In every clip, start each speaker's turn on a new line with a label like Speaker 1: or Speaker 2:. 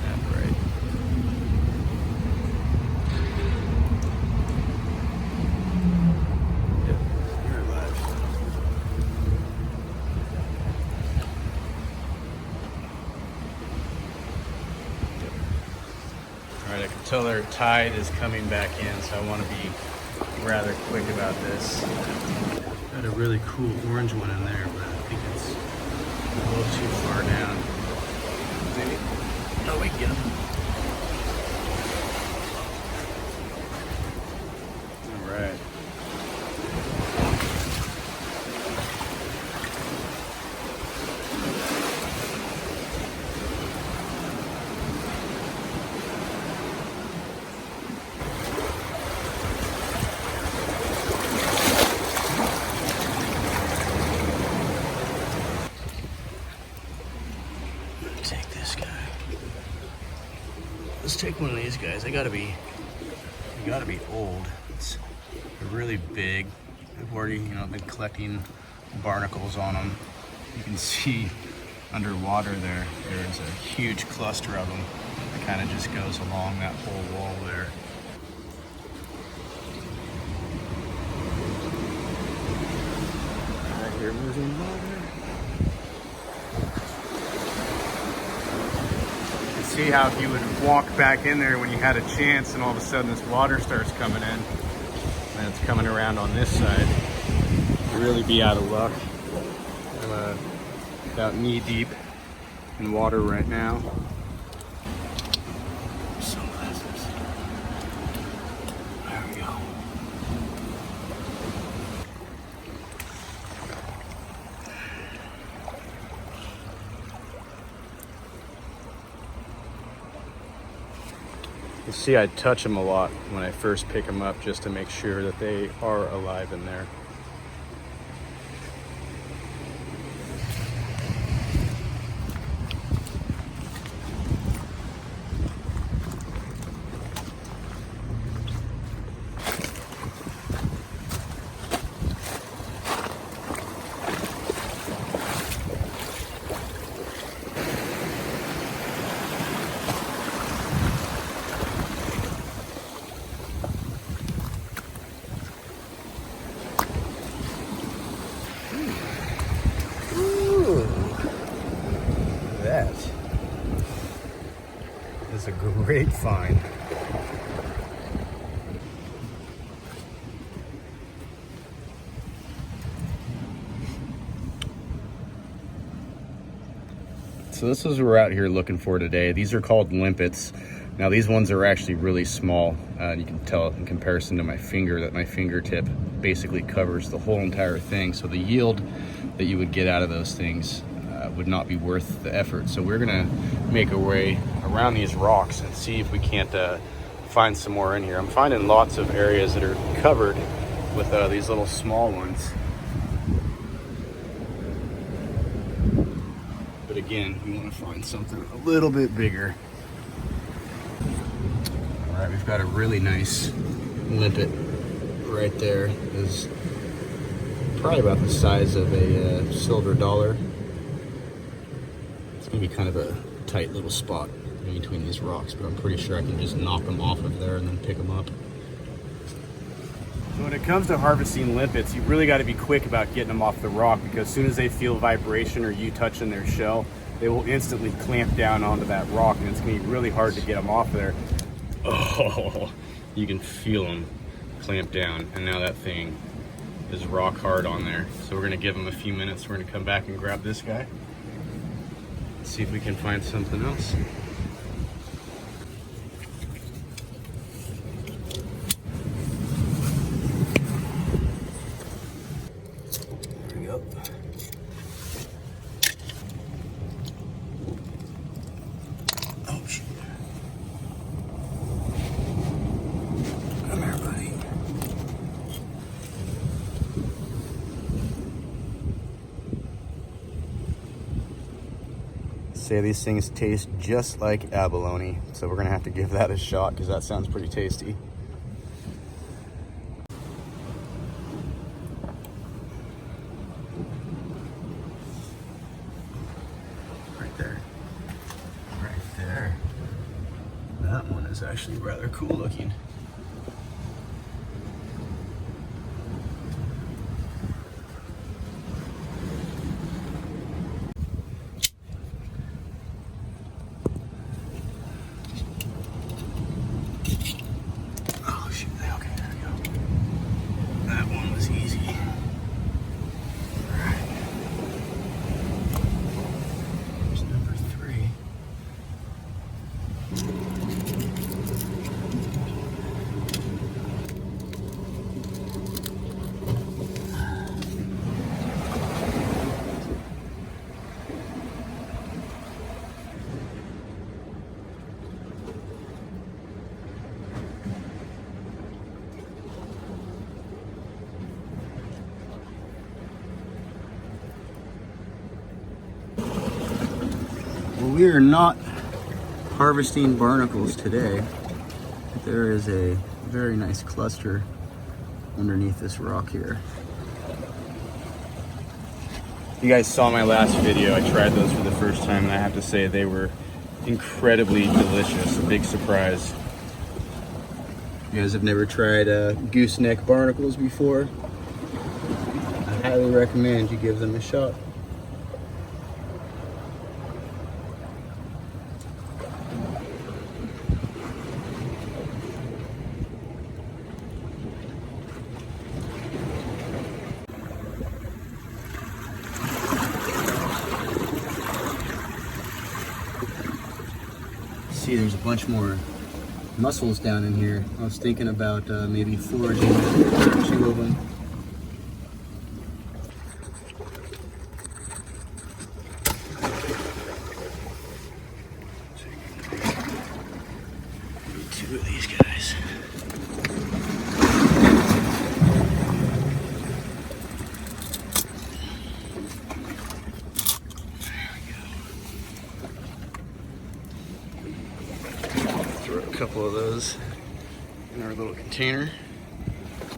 Speaker 1: That's right. Yep, you're alive. Yep. All right, I can tell their tide is coming back in, so I want to be rather quick about this. Got a really cool orange one in there, but I think it's a little too far down. Maybe. Oh, we can get him. All right. Take this guy. Let's take one of these guys. They gotta be old. They're really big. I've already, been collecting barnacles on them. You can see underwater there's a huge cluster of them that kind of just goes along that whole wall there. Right here, moving water. See how if you would walk back in there when you had a chance and all of a sudden this water starts coming in and it's coming around on this side, you'd really be out of luck. I'm about knee deep in water right now. Sunglasses. There we go. You see, I touch them a lot when I first pick them up just to make sure that they are alive in there. That is a great find. So this is what we're out here looking for today. These are called limpets. Now these ones are actually really small. You can tell in comparison to my finger that my fingertip basically covers the whole entire thing. So the yield that you would get out of those things would not be worth the effort. So we're gonna make our way around these rocks and see if we can't find some more in here. I'm finding lots of areas that are covered with these little small ones. But again, we want to find something a little bit bigger. All right, we've got a really nice limpet right there. It's probably about the size of a silver dollar. It's gonna be kind of a tight little spot in between these rocks, but I'm pretty sure I can just knock them off of there and then pick them up. So when it comes to harvesting limpets, you really got to be quick about getting them off the rock, because as soon as they feel vibration or you touching their shell, they will instantly clamp down onto that rock, and it's gonna be really hard to get them off there. Oh, you can feel them clamp down, and now that thing is rock hard on there. So we're gonna give them a few minutes. We're gonna come back and grab this guy. See if we can find something else. There we go. Oh shit. Come here, buddy. Say these things taste just like abalone, so we're gonna have to give that a shot because that sounds pretty tasty. Right there. Right there. that one is actually rather cool looking. Oh shoot, okay, there we go. That one was easy. All right. There's number 3. Well, we are not harvesting barnacles today. There is a very nice cluster underneath this rock here. You guys saw my last video. I tried those for the first time, and I have to say they were incredibly delicious. A big surprise. You guys have never tried gooseneck barnacles before? I highly recommend you give them a shot. See, there's a bunch more mussels down in here. I was thinking about maybe foraging 2 of them. Maybe 2 of these guys. A couple of those in our little container.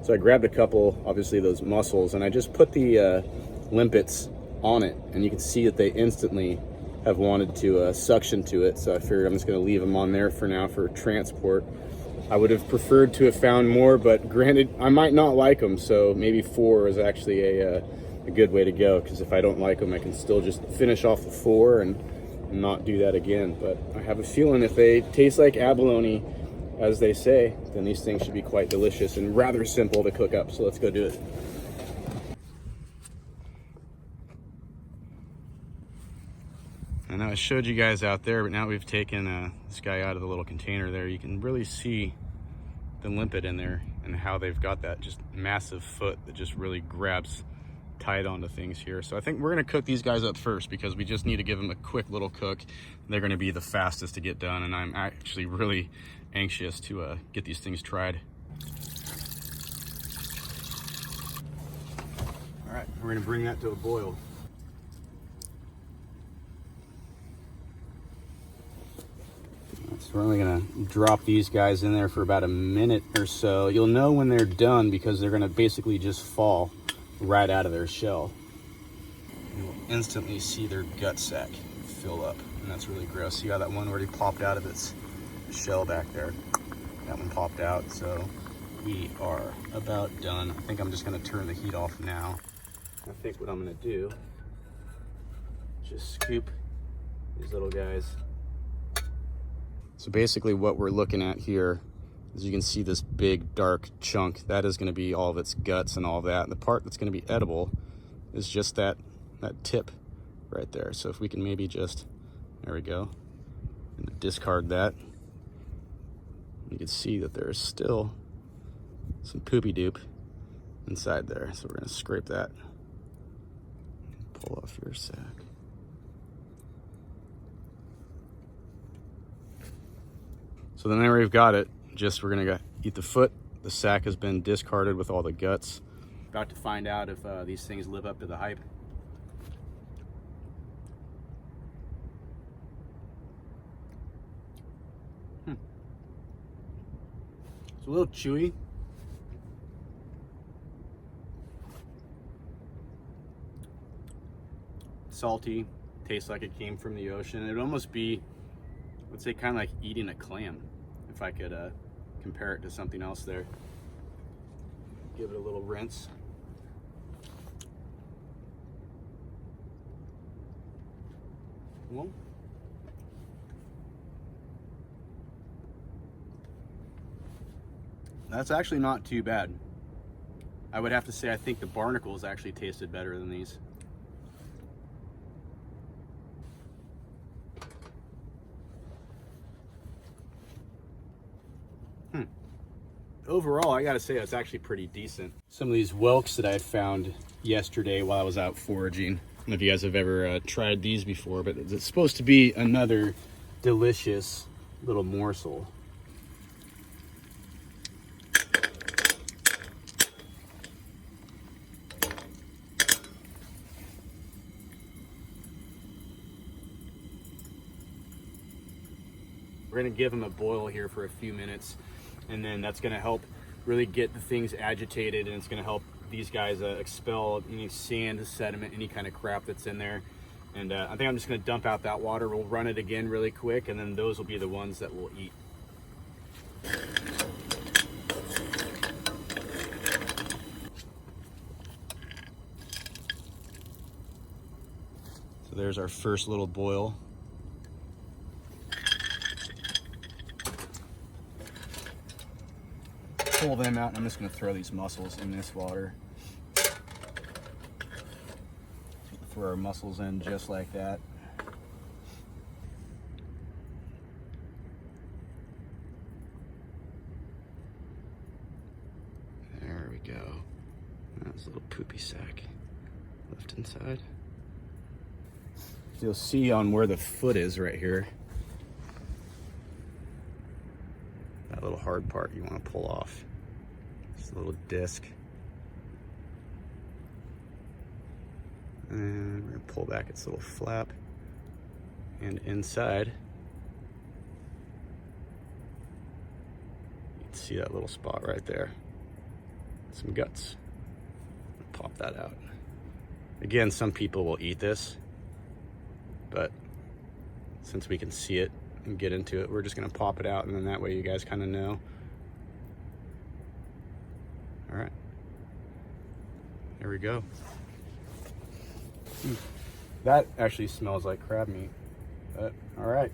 Speaker 1: So I grabbed a couple, obviously those mussels, and I just put the limpets on it, and you can see that they instantly have wanted to suction to it. So I figured I'm just going to leave them on there for now for transport. I would have preferred to have found more, but granted, I might not like them, so maybe 4 is actually a good way to go, because if I don't like them, I can still just finish off the 4 and not do that again. But I have a feeling if they taste like abalone, as they say, then these things should be quite delicious and rather simple to cook up. So let's go do it. I know I showed you guys out there, but now we've taken this guy out of the little container there. You can really see the limpet in there and how they've got that just massive foot that just really grabs tied onto things here. So I think we're going to cook these guys up first, because we just need to give them a quick little cook. They're going to be the fastest to get done, and I'm actually really anxious to get these things tried. All right, we're going to bring that to a boil. So we're only going to drop these guys in there for about a minute or so. You'll know when they're done because they're going to basically just fall right out of their shell. You'll instantly see their gut sac fill up, and that's really gross. See how that one already popped out of its shell back there? That one popped out, so we are about done. I think I'm just going to turn the heat off now. I think what I'm going to do is just scoop these little guys. So basically what we're looking at here is, you can see this big dark chunk. That is going to be all of its guts and all that. The part that's going to be edible is just that tip right there. So if we can maybe just, there we go, and discard that. You can see that there's still some poopy doop inside there. So we're going to scrape that, pull off your sack. So then there we've got it. Just, we're gonna eat the foot. The sack has been discarded with all the guts. About to find out if these things live up to the hype. It's a little chewy. Salty, tastes like it came from the ocean. It'd almost be, let's say, kind of like eating a clam. if I could compare it to something else there. Give it a little rinse. Well, that's actually not too bad. I would have to say I think the barnacles actually tasted better than these. Overall, I gotta say it's actually pretty decent. Some of these whelks that I found yesterday while I was out foraging. I don't know if you guys have ever tried these before, but it's supposed to be another delicious little morsel. We're gonna give them a boil here for a few minutes, and then that's gonna help really get the things agitated, and it's gonna help these guys expel any sand, sediment, any kind of crap that's in there. And I think I'm just gonna dump out that water. We'll run it again really quick, and then those will be the ones that we'll eat. So there's our first little boil. Pull them out, and I'm just going to throw these mussels in this water. Throw our mussels in just like that. There we go. That's a little poopy sack left inside. You'll see on where the foot is right here. That little hard part you want to pull off. Just a little disc. And we're going to pull back its little flap. And inside, you can see that little spot right there. Some guts. Pop that out. Again, some people will eat this, but since we can see it and get into it, we're just going to pop it out, and then that way you guys kind of know. All right, there we go. That actually smells like crab meat. But all right,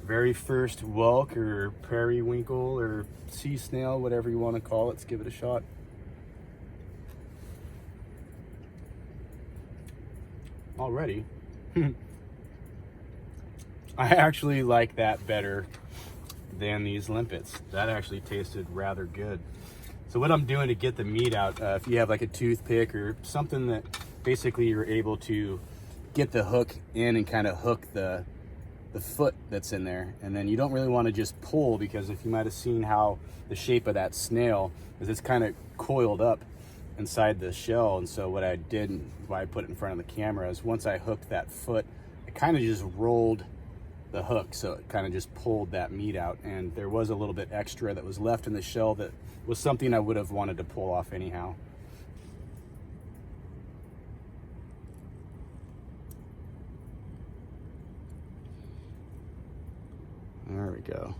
Speaker 1: very first whelk or periwinkle or sea snail, whatever you want to call it. Let's give it a shot. Already. I actually like that better than these limpets. That actually tasted rather good. So what I'm doing to get the meat out, if you have like a toothpick or something that basically you're able to get the hook in and kind of hook the foot that's in there, and then you don't really want to just pull, because if you might have seen how the shape of that snail is, it's kind of coiled up inside the shell. And so what I did, why I put it in front of the camera, is once I hooked that foot, I kind of just rolled the hook, so it kind of just pulled that meat out, and there was a little bit extra that was left in the shell that was something I would have wanted to pull off anyhow. There we go.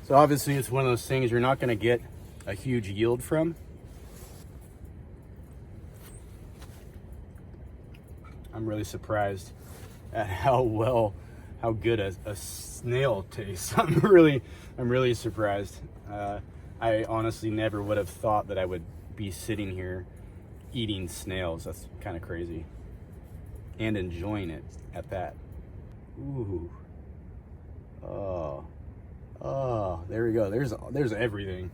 Speaker 1: So obviously it's one of those things you're not going to get a huge yield from. I'm really surprised at how good a snail tastes. I'm really surprised. I honestly never would have thought that I would be sitting here eating snails. That's kind of crazy. And enjoying it at that. Ooh. Oh, there we go. There's everything.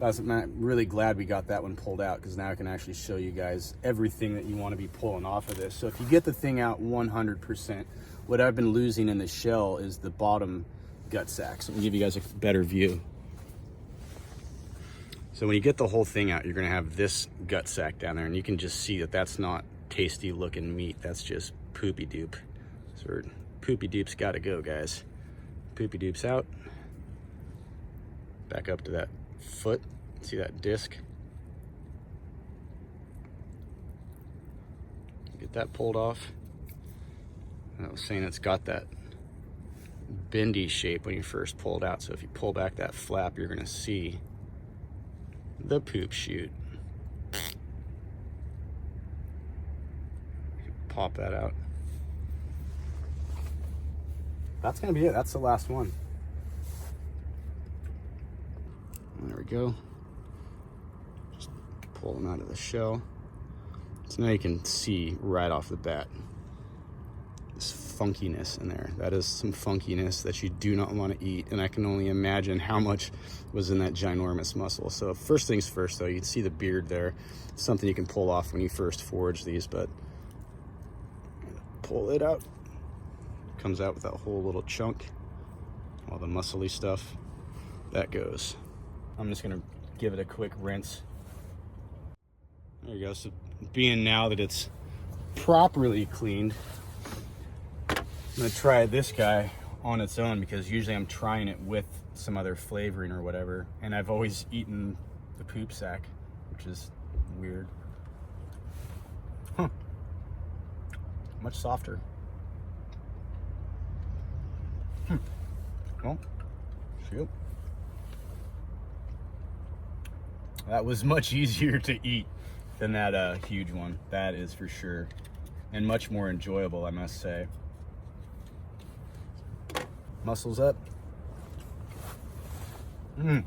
Speaker 1: I'm really glad we got that one pulled out, because now I can actually show you guys everything that you want to be pulling off of this. So if you get the thing out 100%, what I've been losing in the shell is the bottom gut sac. So let me give you guys a better view. So when you get the whole thing out, you're going to have this gut sac down there, and you can just see that that's not tasty looking meat. That's just poopy doop. So poopy doop's got to go, guys. Poopy doop's out. Back up to that foot. See that disc? Get that pulled off. And I was saying it's got that bendy shape when you first pull it out. So if you pull back that flap, you're gonna see the poop chute. Pop that out. That's gonna be it. That's the last one. There we go. Just pull them out of the shell. So now you can see right off the bat this funkiness in there. That is some funkiness that you do not want to eat, and I can only imagine how much was in that ginormous mussel. So first things first, though, you can see the beard there. It's something you can pull off when you first forage these, but pull it out. Comes out with that whole little chunk, all the muscly stuff that goes. I'm just gonna give it a quick rinse. There you go. So being now that it's properly cleaned, I'm gonna try this guy on its own, because usually I'm trying it with some other flavoring or whatever, and I've always eaten the poop sack, which is weird. Huh. Much softer. Well, shoot. That was much easier to eat than that huge one. That is for sure. And much more enjoyable, I must say. Mussels up. I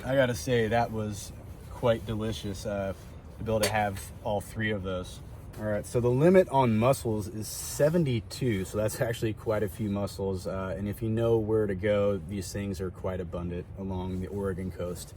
Speaker 1: gotta say, that was quite delicious to be able to have all three of those. All right, so the limit on mussels is 72, so that's actually quite a few mussels. And if you know where to go, these things are quite abundant along the Oregon coast.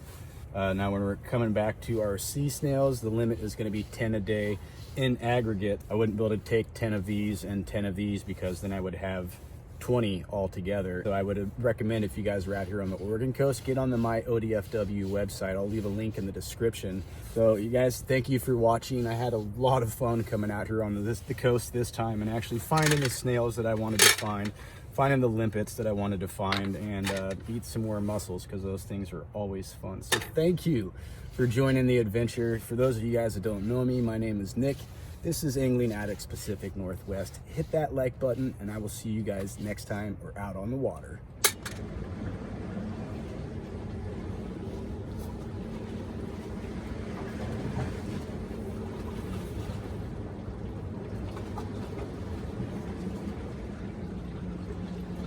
Speaker 1: Now when we're coming back to our sea snails, the limit is gonna be 10 a day in aggregate. I wouldn't be able to take 10 of these and 10 of these, because then I would have 20 altogether. So I would recommend, if you guys are out here on the Oregon coast, get on the My ODFW website. I'll leave a link in the description. So you guys, thank you for watching. I had a lot of fun coming out here on the coast this time, and actually finding the snails that I wanted to find, finding the limpets that I wanted to find, and eat some more mussels, because those things are always fun. So thank you for joining the adventure. For those of you guys that don't know me, my name is Nick. This is Angling Addicts Pacific Northwest. Hit that like button, and I will see you guys next time we're out on the water.